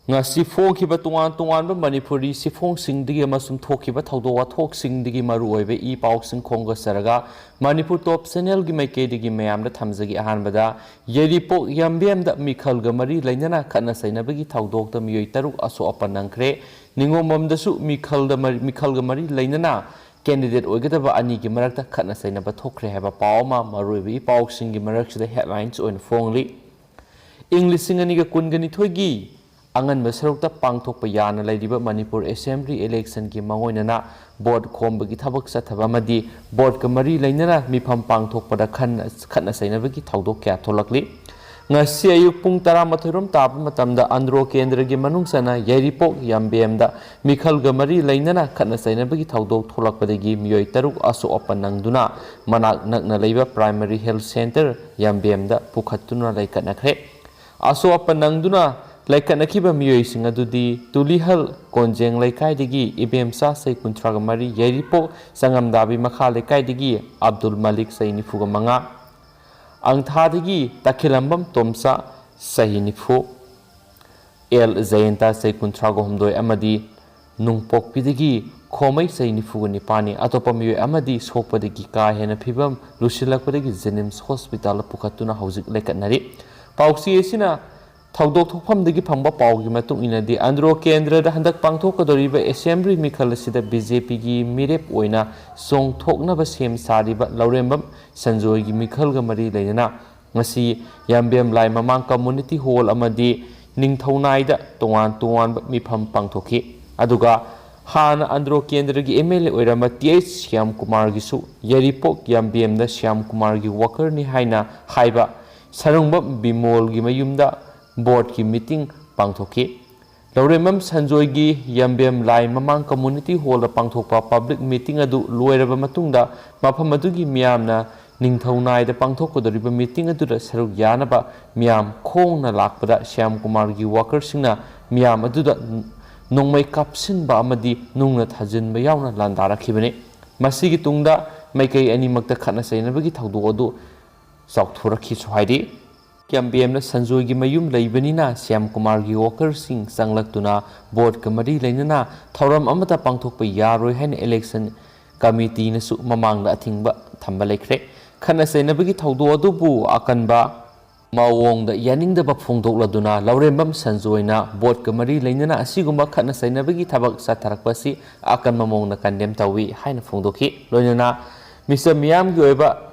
ngasi fokiba tungan tungan ba manipuri sifong singdigi amasung thokiba thawdo wathok singdigi maru oibe I paw sing khonga saraga manipur top channel gi maike digi mayam da thamjagi ahan bada yeripo yambem da mikhal ga mari lainana khana sainabagi thawdok da miyoi taruk aso apanangkre ningomam da su mikhal ga mari lainana candidate oigadaba ani gi marakta khana sainaba thokre haba pawma maruibi paw sing gi marak sida headlines on phongli english singani ga kungani thoigi angan masarukta pangthokpa yana lairiba manipur assembly election ki mangoinana board khombagi thabak sathaba madi board ka mari lainana mifam pangthokpada khanna sainabagi thawdok kya tholakli ngasi ayuk pung 12 rom taba matamda andro kendra gi manungsana yairipok yambem da mikhal ga mari lainana khanna sainabagi thawdok tholakpadagi miyoi taruk aso apanangduna manak nakna leiba primary health center yambem da pukhatuna laikanakre aso apanangduna laikanakiba miyoi singadudi tulihal konjeng laikai ibemsa sai kuntraga mari yairipo sangamdabi makha laikai abdul malik sai nifuga manga angthadagi takhilambam tomsa sai nifu el zayenta sai kuntraga homdoi amadi nungpokpidagi khomai sai nifuga nipani atopa miyoi amadi sokpadagi ka hena phibam lusilakpadagi jenims hospital pukhatuna hauzik laikanari pauksi esina thawdok thokphamdagi phangba pawgi matung inadi andro kendra da handak pangthokadoriba assembly mikhal sida bjp gi mirep oina songthoknaba sem sariba laurembam sanjoy gi mikhal ga mari leina ngasi yambem lai mamang community hall amadi ningthaunai da tongan mipham pangthokhi aduga han andro kendra gi mla oirama th syam kumar gi su yaripok yambem da syam kumar gi worker ni haina haiba sarungbam bimol gi mayumda board ki meeting pangthoki lauremam sanjoy gi yambem lai mamang community hall da pangthokpa public meeting adu loiraba matungda mafam adugi miyamna ningthaunai da pangthokkodoriba meeting adu da saruk yanaba miyam khongna lakpada syam kumar gi worker singna miyam adu da nongmai kapsin ba amadi nungna thajin ba yauna landara khibane masigi tungda maikai ani makta khana sainabagi thawdo adu chawthurakhi suhaidi Yambem na sanjoy gi mayum leibanina syam kumar gi worker sing sanglaktuna board ka mari leinana thoram amata pangthokpa yaroi hain election committee na su mamang da athingba thamba lekhre khana sainabagi thawdo adubu akanba mawong da yaninda ba phongdokladuna laurembam sanjoy na board ka mari leinana asigumba khana sainabagi thabak satharakpa si akan mamong na kandem tawi hain phongdokhi loinana Mr. Miyam gi oiba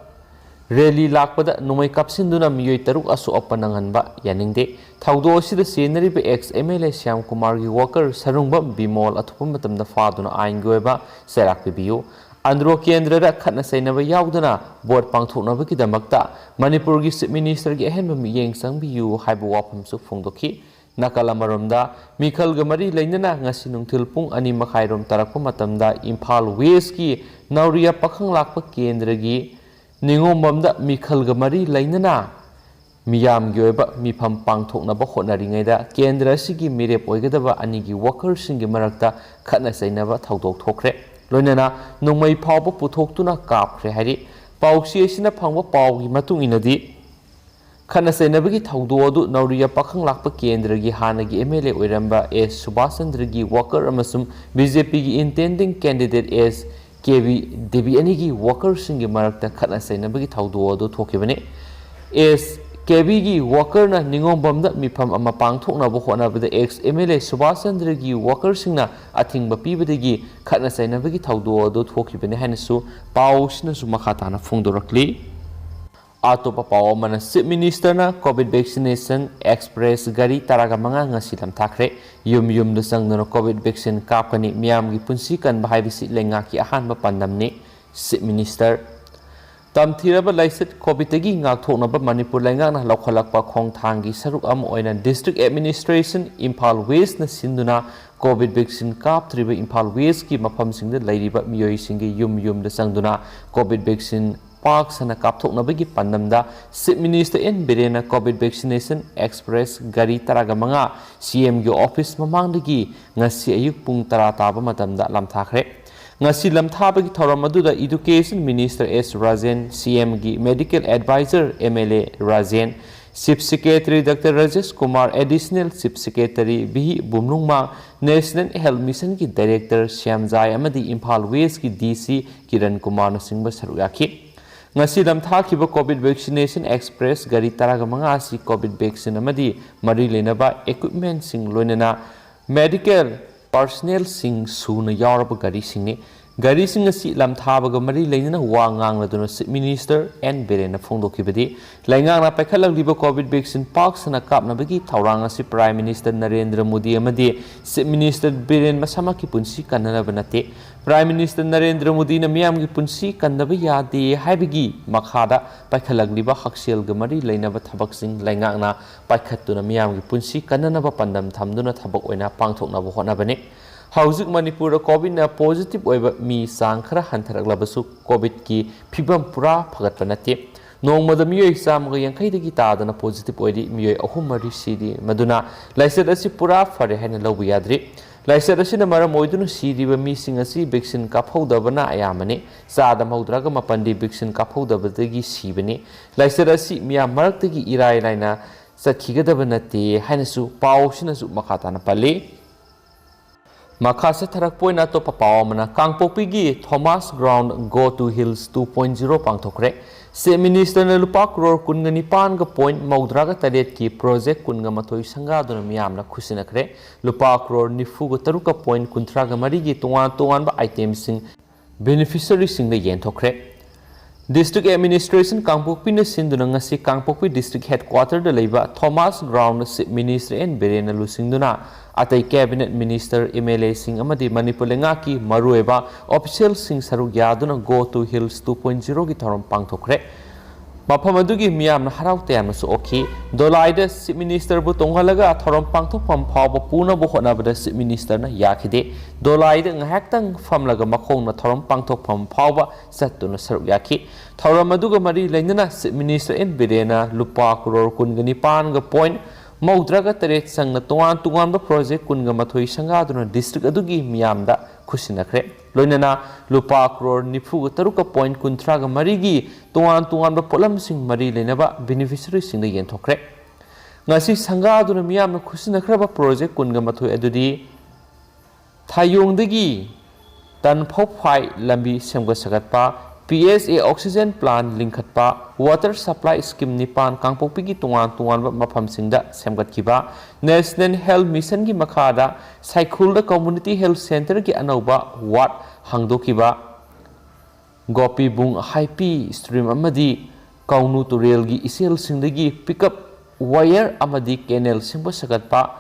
rally lakpada numai kapsinduna miyoi taruk asu apananganba yaningde thawdo sida senariba ex mla syam kumar gi worker sarungba bimol athupa matamda faduna ain goeba serak bibiu andro kendra ra khatna sainaba yaudana board pangthoknaba ki damakta manipur gi chief minister gi ahenba miyeng sangbiu haibu wapam su phongdokhi nakalamaramda mikhal ga mari leinana ngasi nungthil pung 2:30 rom tarakpa matamda imphal west ki nauria pakhang lakpa kendra gi ningomamda mikhal ga mari lainana miyam gi oiba mifam pangthoknaba honaringaida kendra sigi mirep oigadaba anigi workers singi marakta khatna sainaba thawdok thokre loinana nungmai phawba puthoktuna kapkhre hari pauksi asina phangba pawgi matung inadi khatna sainabagi thawdo adu nauriya pakhang lakpa kendra gi hanagi mla oiramba s subhasandra gi worker amasum bjp gi intending candidate s KV Devi anigi workers singi marakta khatna sainabagi thawdo adu thokibane es KV gi worker na ningombamda mifam ama pangthoknaba honabada ex MLA Subhasandra gi workers singna athingba pibadagi khatna sainabagi thawdo adu thokibane hainasu pawsina su makhatana phongdorakli atopa paw mana chief minister na covid vaccination express gari taraga manga ngasi lamthakre yum da sangna covid vaccine kapkani miyam gi punsi kan bahai bisi lenga ki ahan ba pandamni chief minister tamthiraba laiset covid gi ngak thokna ba manipur lenga na lokhalakpa khongthang gi saruk am oina district administration imphal west na sinduna covid vaccine kapthriba imphal west ki mafam singda lairiba miyoi singi yum da sangduna covid vaccine Park sana kapthoknabagi pandamda chief minister in birena covid vaccination express gari taraga manga CM gi office mamangdagi ngasi ayuk pung 10 taba matamda lamthakre ngasi lamthabagi thoram aduda education minister S Rajen CM gi medical advisor MLA Rajen Chief Secretary Dr. Rajesh Kumar, Additional Chief Secretary B. Bumlungma, National Health Mission ki Director Shyamjai amadi Imphal West ki DC Kiran Kumar na singba saruyaki. Ngasi lamthakhiba COVID vaccination express gari taraga manga si COVID vaccine amadi mari lenaba equipment sing loinana medical personnel sing suna yaraba gari singni gari sing asi lamthabaga mari leinana wa ngangladuna Minister N Birena phongdokhibadi laingang na paikhalakliba COVID vaccine park sana kapnabagi thaurang asi Prime Minister Narendra Modi amadi Minister Biren masama ki punsi kananaba nate Prime Minister Narendra Modi na miyam ki punsi kanaba yade haibagi makhada paikhalakliba haksel ga mari leinaba thabak sing laingang na paikhatuna miyam ki punsi kananaba pandam thamduna thabak oina pangthoknaba honabane Haujik Manipur COVID na positive oiba mi sang khara hantharaklabasu COVID ki phibam pura phagatpa nate nongmada miyoi samga yankai dagi tadana positive oidi miyoi ahum mari sidi maduna laisat asi pura fare haina lawbu yadri laisat asi na maram oiduna sidi ba mi sing asi vaccine kaphaudabana ayamane sadam haudraga mapandi vaccine kaphaudabadagi sibane laisat asi miya maraktagi irai laina sakhigadaba nate haina su pawsina su makhatana pali Makasa tharakpoina to papawamana Kangpokpi Thomas Ground Go to Hills 2.0 pangthokre se minister na lupa crore kunga nipan ga point maudraga taret ki project kunga mathoi sanga dona miyamna khusinakre lupa crore nifu ga taruka point kuntra ga mari gi tuwan ba items sing beneficiary sing da yenthokre District Administration Kangpokpi na sinduna ngasi Kangpokpi District Headquarter da leiba Thomas Ground Minister N Birena lusingduna atai Cabinet Minister MLA sing amadi Manipur lenga ki marueba official sing saruk yaduna Go to Hills 2.0 ki thorom pangthokre mafam adugi miyamna haraute amsu oki dolaida Chief Minister bu tonghalaga thorom pangthokpam phawba puna bu honabada Chief Minister na yakhide dolaida ngahaktang famlaga makhongna thorom pangthokpam phawba satuna saruk yakhi thorom aduga mari leinana Chief Minister N Birena lupa crore kungani pan ga point Maudraga taret sangna tuwan ba project kunga mathoi sangaduna district adugi miyamda khusinakre loinana lupa crore nifu taruka point kuntra ga marigi tuwan ba polam sing mari lenaba beneficiary sing da yenthokre ngasi sangaduna miyamna khusinakra ba project kunga mathoi adudi thayongdagi tanphau phai lambi semga sagatpa PSA oxygen plant linkhatpa water supply scheme nipan Kangpokpi ki tuwan ba mafam singda semgat kiba National Health Mission ki makhada Saikhulda Community Health Center ki anauba ward hangdokiba Gopi Bung Haipi stream amadi Kaunu Turel gi isel singdagi pickup wire amadi canal singba sagatpa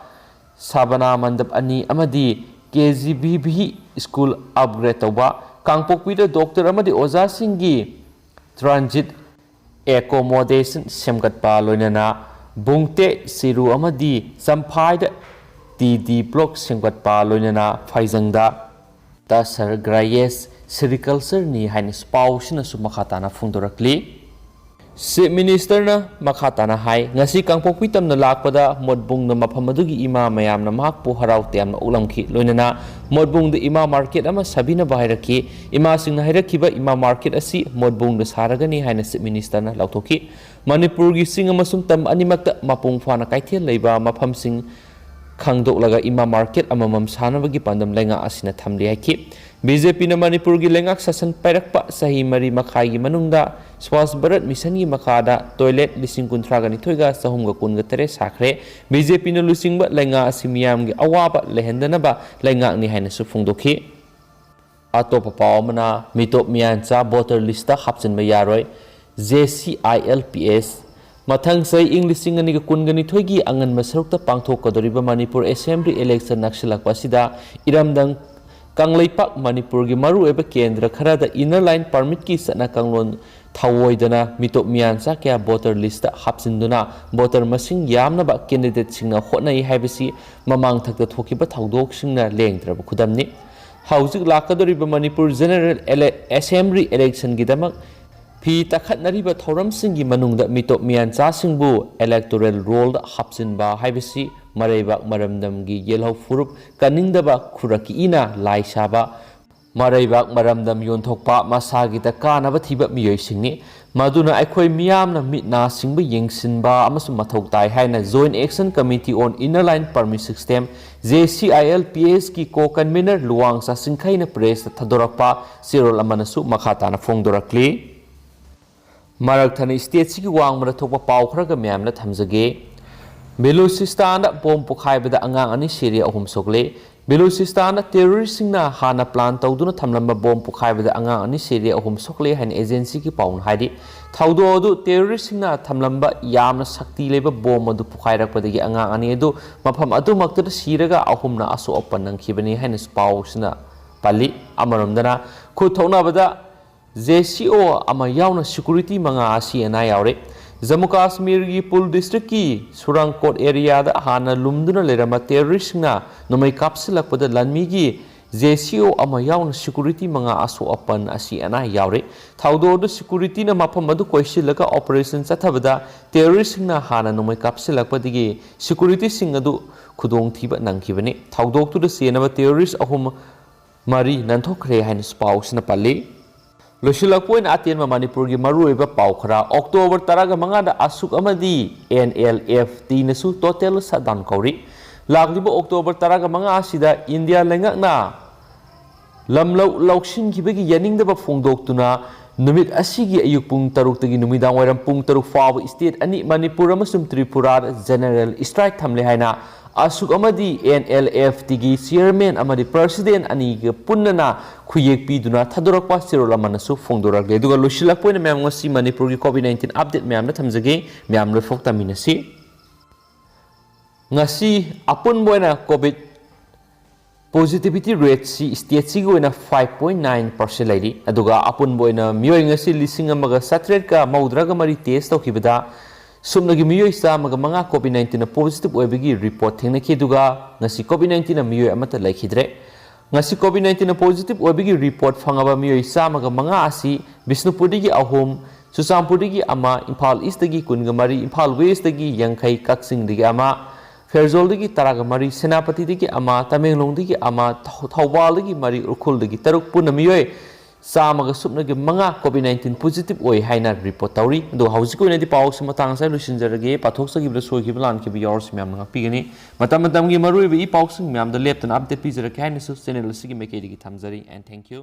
Sabana Mandap ani amadi KGBB school upgrade tawba Kangpokpi da doctor amadi oza singgi transit accommodation semgatpa loinana bungte siru amadi samphai da TD block semgatpa loinana phaijangda Tasar Grayes Sericulture ni hain spousina su makhatana phungdorakli Chief Minister na makhatana hai ngasi Kangpokpi tamna lakpada modbung na mafam adugi ima mayamna mahakpu haraute amna ulamki loinana modbung da ima market ama sabina bahairaki ima singna hairakiba ima market asi modbung da saragani haina Chief Minister na lauthoki Manipur gi sing amasung tam animakta mapung phana kaithel leiba mafam sing khangdoklaga ima market amamam sanabagi pandam lenga asina thamli haiki BJP na Manipur gi lengak sasan pairakpa sahi mari makhai gi manungda Swast Bharat Mission gi makhada toilet lising kuntra ga nithoiga sahumga kunga tere sakre BJP na lusingba lenga asimiyam gi awaba lehendanaba lenga ni haina su phungdokhi atopa pawmana mitop miancha voter list ta hapchin ba yaroi JCILPS Mathang sai English ani ga kungani thoigi angan masarukta pangthok kadoriba Manipur Assembly election naksilakpa sida iramdang Kangleipak Manipur gi maru eba kendra kharada inner line permit ki sana kanglon thawoidana mitop mian sa kya voter list ta hapsinduna voter masing yamna ba candidate singna hotnai haibasi mamang thakta thokiba thaudok singna lengdraba khudamni haujik lakadoriba Manipur General Assembly election gi damak phi takhatnariba thoram singi manungda mitop mian cha singbu electoral roll da hapsinba haibasi Maraibak maramdam gi yelhau furup kaningdaba khuraki ina laisaba Maraibak maramdam yonthokpa masagi ta kanaba thiba miyoi singni ꯃꯗꯨꯅ ꯑꯩꯈꯣꯏ ꯃꯤꯌꯥꯝꯅ ꯃꯤꯠ ꯅꯥ ꯁꯤꯡꯕ ꯌꯦꯡꯁꯤꯟꯕ ꯑꯃꯁꯨꯡ ꯃꯊꯧ ꯇꯥꯏ ꯍꯥꯏꯅ joint action committee on inner line permit system JCILPS ꯒꯤ ꯀꯣ ꯀꯟꯚꯦꯅꯔ ꯂꯨꯋꯥꯡꯆꯥ ꯁꯤꯡꯈꯩꯅ ꯄ꯭ꯔꯦꯁꯇ ꯊꯥꯗꯣꯔꯛꯄ ꯆꯦꯔꯣꯜ ꯑꯃꯅꯁꯨ ꯃꯈꯥ ꯇꯥꯅ ꯐꯣꯡꯗꯣꯔꯛꯂꯤ꯫ ꯃꯔꯛꯊꯅ ꯁ꯭ꯇꯦꯠꯁꯤꯒꯤ ꯋꯥꯡꯃꯗ ꯊꯣꯛꯄ ꯄꯥꯎ ꯈꯔꯒ ꯃꯌꯥꯝꯅ ꯊꯝꯖꯒꯦ꯫ ꯕꯦꯂꯨꯆꯤꯁ꯭ꯇꯥꯟꯗ ꯕꯣꯝ ꯄꯣꯈꯥꯏꯕꯗ ꯑꯉꯥꯡ 2 ꯁꯤꯔꯦ 3 ꯁꯣꯛꯂꯦ꯫ ꯕꯦꯂꯨꯆꯤꯁ꯭ꯇꯥꯟꯗ ꯇꯦꯔꯣꯔꯤꯁꯁꯤꯡꯅ ꯍꯥꯟꯅ ꯄ꯭ꯂꯥꯟ ꯇꯧꯗꯨꯅ ꯊꯝꯂꯝꯕ ꯕꯣꯝ ꯄꯣꯈꯥꯏꯕꯗ ꯑꯉꯥꯡ 2 ꯁꯤꯔꯦ 3 ꯁꯣꯛꯂꯦ ꯍꯥꯏꯅ ꯑꯦꯖꯦꯟꯁꯤꯒꯤ ꯄꯥꯎꯅ ꯍꯥꯏꯔꯤ꯫ ꯊꯧꯗꯣꯛ ꯑꯗꯨ ꯇꯦꯔꯣꯔꯤꯁꯁꯤꯡꯅ ꯊꯝꯂꯝꯕ ꯌꯥꯝꯅ ꯁꯛꯇꯤ ꯂꯩꯕ ꯕꯣꯝ ꯑꯗꯨ ꯄꯣꯈꯥꯏꯔꯛꯄꯗꯒꯤ ꯑꯉꯥꯡ 2 ꯑꯗꯨ ꯃꯐꯝ ꯑꯗꯨꯃꯛꯇꯗ ꯁꯤꯔꯒ 3ꯅ ꯑꯁꯣꯛ-ꯑꯄꯟ ꯅꯪꯈꯤꯕꯅꯤ ꯍꯥꯏꯅꯁꯨ ꯄꯥꯎꯁꯤꯅ ꯄꯜꯂꯤ꯫ ꯑꯃꯔꯣꯝꯗꯅ ꯈꯨꯠ ꯊꯣꯛꯅꯕꯗ JCO ꯑꯃ ꯌꯥꯎꯅ ꯁꯦꯀ꯭ꯌꯨꯔꯤꯇꯤ 5 ꯑꯁꯤ ꯑꯅꯥ ꯌꯥꯎꯔꯦ꯫ ꯖꯝꯃꯨ ꯀꯥꯁꯃꯤꯔꯒꯤ ꯄꯨꯜ ꯗꯤꯁꯇ꯭ꯔꯤꯛꯀꯤ ꯁꯨꯔꯪꯀꯣꯠ ꯑꯦꯔꯤꯌꯥꯗ ꯍꯥꯟꯅ ꯂꯨꯝꯗꯨꯅ ꯂꯩꯔꯝꯕ ꯇꯦꯔꯣꯔꯤꯁꯁꯤꯡꯅ ꯅꯣꯡꯃꯩ ꯀꯥꯞꯁꯤꯜꯂꯛꯄꯗ ꯂꯟꯃꯤꯒꯤ JCO ꯑꯃ ꯌꯥꯎꯅ ꯁꯦꯀ꯭ꯌꯨꯔꯤꯇꯤ 5 ꯑꯁꯣꯛ-ꯑꯄꯟ ꯑꯁꯤ ꯑꯅꯥ ꯌꯥꯎꯔꯦ꯫ ꯊꯧꯗꯣꯛ ꯑꯗꯨ ꯁꯦꯀ꯭ꯌꯨꯔꯤꯇꯤꯅ ꯃꯐꯝ ꯑꯗꯨ ꯀꯣꯏꯁꯤꯜꯂꯒ ꯑꯣꯄꯔꯦꯁꯟ ꯆꯠꯊꯕꯗ ꯇꯦꯔꯣꯔꯤꯁꯁꯤꯡꯅ ꯍꯥꯟꯅ ꯅꯣꯡꯃꯩ ꯀꯥꯞꯁꯤꯜꯂꯛꯄꯗꯒꯤ ꯁꯦꯀ꯭ꯌꯨꯔꯤꯇꯤꯁꯤꯡ ꯑꯗꯨ ꯈꯨꯗꯣꯡꯊꯤꯕ ꯅꯪꯈꯤꯕꯅꯤ꯫ ꯊꯧꯗꯣꯛꯇꯨꯗ ꯆꯦꯟꯅꯕ ꯇꯦꯔꯣꯔꯤꯁ 3 ꯅꯟꯊꯣꯛꯈ꯭ꯔꯦ ꯍꯥꯏꯅꯁꯨ ꯄꯥꯎꯁꯤꯅ ꯄꯜꯂꯤ꯫ ꯂꯣꯏꯁꯤꯜꯂꯛꯄ ꯑꯣꯏꯅ ꯑꯇꯦꯟꯕ ꯃꯅꯤꯄꯨꯔꯒꯤ ꯃꯔꯨꯑꯣꯏꯕ ꯄꯥꯎ ꯈꯔ ꯑꯣꯛꯇꯣꯕꯔ 15ꯗ ꯑꯁꯨꯛ ꯑꯃꯗꯤ NLF-Tꯅꯁꯨ ꯇꯣꯇꯦꯜ ꯁꯠꯗꯥꯎꯟ ꯀꯧꯔꯤ꯫ ꯂꯥꯛꯂꯤꯕ ꯑꯣꯛꯇꯣꯕꯔ 15 ꯑꯁꯤꯗ ꯏꯟꯗꯤꯌꯥ ꯂꯩꯉꯥꯛꯅ ꯂꯝꯂꯧ ꯂꯧꯁꯤꯟꯈꯤꯕꯒꯤ ꯌꯥꯅꯤꯡꯗꯕ ꯐꯣꯡꯗꯣꯛꯇꯨꯅ ꯅꯨꯃꯤꯠ ꯑꯁꯤꯒꯤ ꯑꯌꯨꯛ ꯄꯨꯡ 6ꯇꯒꯤ ꯅꯨꯃꯤꯗꯥꯡꯋꯥꯏꯔꯝ ꯄꯨꯡ 6 ꯐꯥꯎꯕ ꯁ꯭ꯇꯦꯠ 2 ꯃꯅꯤꯄꯨꯔ ꯑꯃꯁꯨꯡ ꯇ꯭ꯔꯤꯄꯨꯔꯥꯗ ꯖꯦꯅꯔꯦꯜ ꯁ꯭ꯇ꯭ꯔꯥꯏꯛ ꯊꯝꯂꯦ ꯍꯥꯏꯅ ꯑꯁꯨꯛ ꯑꯃꯗꯤ NLF-Tꯒꯤ ꯆꯤꯌꯔꯃꯦꯟ ꯑꯃꯗꯤ ꯄ꯭ꯔꯁꯤꯗꯦꯟꯠ ꯑꯅꯤꯒ ꯄꯨꯟꯅꯅ ꯈꯨꯌꯦꯛ ꯄꯤꯗꯨꯅ ꯊꯥꯗꯣꯔꯛꯄ ꯆꯦꯔꯣꯜ ꯑꯃꯅꯁꯨ ꯐꯣꯡꯗꯣꯔꯛꯂꯦ꯫ ꯑꯗꯨꯒ ꯂꯣꯏꯁꯤꯜꯂꯛꯄ ꯑꯣꯏꯅ ꯃꯌꯥꯝ ꯉꯁꯤ ꯃꯅꯤꯄꯨꯔꯒꯤ ꯀꯣꯚꯤꯗ-19 ꯑꯞꯗꯦꯠ ꯃꯌꯥꯝꯅ ꯊꯝꯖꯒꯦ꯫ ꯃꯌꯥꯝ ꯂꯣꯏꯐꯥꯎ ꯇꯝꯃꯤꯟꯅꯁꯤ꯫ ꯉꯁꯤ ꯑꯄꯨꯟꯕ ꯑꯣꯏꯅ ꯀꯣꯚꯤꯗ ꯄꯣꯖꯤꯇꯤꯚꯤꯇꯤ ꯔꯦꯠꯁꯤ ꯁ꯭ꯇꯦꯠꯁꯤꯒꯤ ꯑꯣꯏꯅ 5.9% ꯂꯩꯔꯤ꯫ ꯑꯗꯨꯒ ꯑꯄꯨꯟꯕ ꯑꯣꯏꯅ ꯃꯤꯑꯣꯏ ꯉꯁꯤ 1,793 ꯇꯦꯁ ꯇꯧꯈꯤꯕꯗ ꯁꯨꯞꯅꯒꯤ ꯃꯤꯑꯣꯏ 105 ꯀꯣꯚꯤꯗ-19 ꯄꯣꯖꯤꯇꯤꯚ ꯑꯣꯏꯕꯒꯤ ꯔꯤꯄꯣꯔꯠ ꯊꯦꯡꯅꯈꯤ꯫ ꯑꯗꯨꯒ ꯉꯁꯤ ꯀꯣꯚꯤꯗ-19 ꯃꯤꯑꯣꯏ ꯑꯃꯠꯇ ꯂꯩꯈꯤꯗ꯭ꯔꯦ꯫ ꯉꯁꯤ ꯀꯣꯚꯤꯗ-19 ꯄꯣꯖꯤꯇꯤꯚ ꯑꯣꯏꯕꯒꯤ ꯔꯤꯄꯣꯔꯠ ꯐꯪꯂꯕ ꯃꯤꯑꯣꯏ 105 ꯑꯁꯤ ꯕꯤꯁꯅꯨꯄꯨꯔꯗꯒꯤ 3, ꯆꯨꯔꯆꯥꯟꯄꯨꯔꯗꯒꯤ 1, ꯏꯝꯐꯥꯜ ꯏꯁꯇꯒꯤ 23, ꯏꯝꯐꯥꯜ ꯋꯦꯁꯇꯒꯤ 40, ꯀꯛꯆꯤꯡꯗꯒꯤ 1, ꯐꯦꯔꯖꯣꯜꯗꯒꯤ 13, ꯁꯦꯅꯥꯄꯇꯤꯗꯒꯤ 1, ꯇꯃꯦꯡꯂꯣꯡꯗꯒꯤ 1, ꯊꯧꯕꯥꯜꯗꯒꯤ 3, ꯎꯈ꯭ꯔꯨꯜꯗꯒꯤ 6 ꯄꯨꯟꯅ ꯃꯤꯑꯣꯏ 100 ꯀꯣꯚꯤꯗ-19 ꯄꯣꯖꯤꯇꯤꯚ ꯑꯣꯏ ꯍꯥꯏꯅ ꯔꯤꯄꯣꯔꯠ ꯇꯧꯔꯤ꯫ ꯑꯗꯨꯒ ꯍꯧꯖꯤꯛꯀꯤ ꯑꯣꯏꯅꯗꯤ ꯄꯥꯎꯁꯤ ꯃꯇꯥꯡ ꯑꯁꯤꯗ ꯂꯣꯏꯁꯤꯟꯖꯔꯒꯦ꯫ ꯄꯥꯊꯣꯛꯆꯈꯤꯕꯗ ꯁꯣꯏꯈꯤꯕ ꯂꯥꯟꯈꯤꯕ ꯌꯥꯎꯔꯁꯨ ꯃꯌꯥꯝꯅ ꯉꯥꯛꯄꯤꯒꯅꯤ꯫ ꯃꯇꯝ ꯃꯇꯝꯒꯤ ꯃꯔꯨꯑꯣꯏꯕ ꯄꯥꯎꯁꯤꯡ ꯃꯌꯥꯝꯗ ꯂꯦꯞꯇꯅ ꯑꯞꯗꯦꯠ ꯄꯤꯖꯔꯛꯀꯦ ꯍꯥꯏꯅꯁꯨ ꯆꯦꯅꯦꯜ ꯑꯁꯤꯒꯤ ꯃꯥꯏꯀꯩꯗꯒꯤ ꯊꯝꯖꯔꯤ꯫ N thank you.